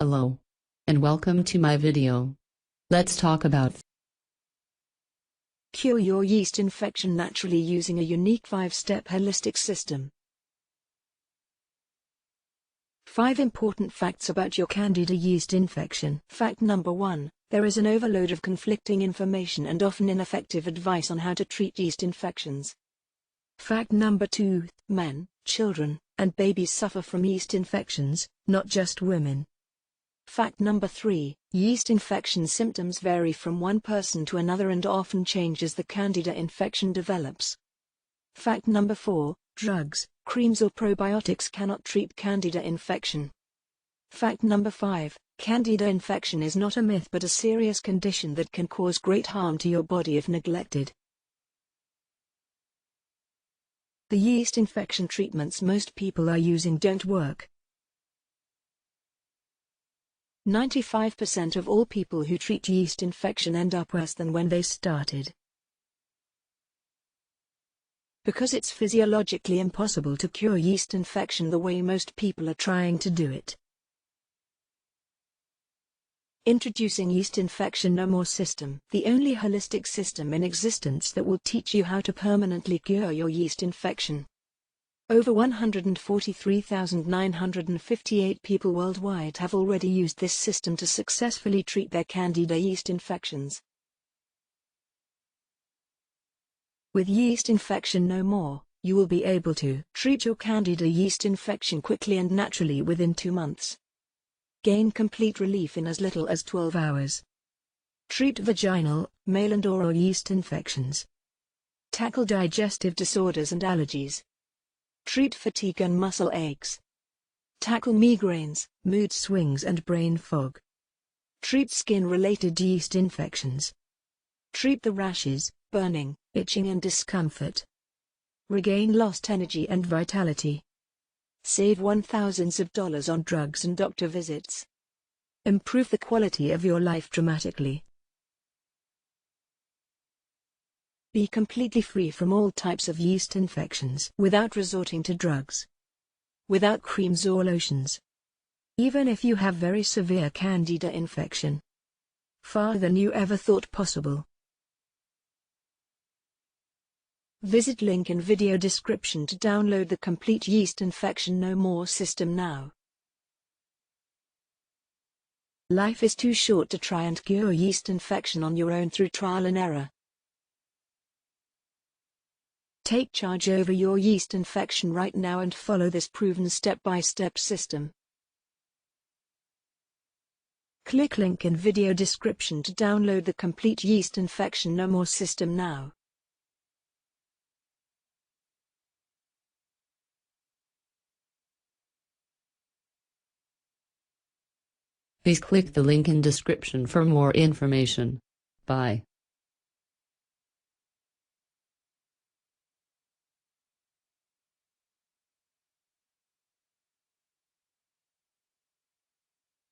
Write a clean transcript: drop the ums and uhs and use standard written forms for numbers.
Hello. And welcome to my video. Let's talk about Cure your yeast infection naturally using a unique 5-step holistic system. 5 important facts about your Candida yeast infection. Fact number 1. There is an overload of conflicting information and often ineffective advice on how to treat yeast infections. Fact number 2. Men, children, and babies suffer from yeast infections, not just women. Fact number 3. Yeast infection symptoms vary from one person to another and often change as the Candida infection develops. Fact number 4. Drugs, creams or probiotics cannot treat Candida infection. Fact number 5. Candida infection is not a myth but a serious condition that can cause great harm to your body if neglected. The yeast infection treatments most people are using don't work. 95% of all people who treat yeast infection end up worse than when they started. Because it's physiologically impossible to cure yeast infection the way most people are trying to do it. Introducing Yeast Infection No More System, the only holistic system in existence that will teach you how to permanently cure your yeast infection. Over 143,958 people worldwide have already used this system to successfully treat their Candida yeast infections. With Yeast Infection No More, you will be able to treat your Candida yeast infection quickly and naturally within 2 months. Gain complete relief in as little as 12 hours. Treat vaginal, male and oral yeast infections. Tackle digestive disorders and allergies. Treat fatigue and muscle aches. Tackle migraines, mood swings and brain fog. Treat skin-related yeast infections. Treat the rashes, burning, itching and discomfort. Regain lost energy and vitality. Save thousands of dollars on drugs and doctor visits. Improve the quality of your life dramatically. Be completely free from all types of yeast infections without resorting to drugs. Without creams or lotions. Even if you have very severe Candida infection. Far than you ever thought possible. Visit link in video description to download the complete Yeast Infection No More system now. Life is too short to try and cure yeast infection on your own through trial and error. Take charge over your yeast infection right now and follow this proven step-by-step system. Click link in video description to download the complete Yeast Infection No More system now. Please click the link in description for more information. Bye.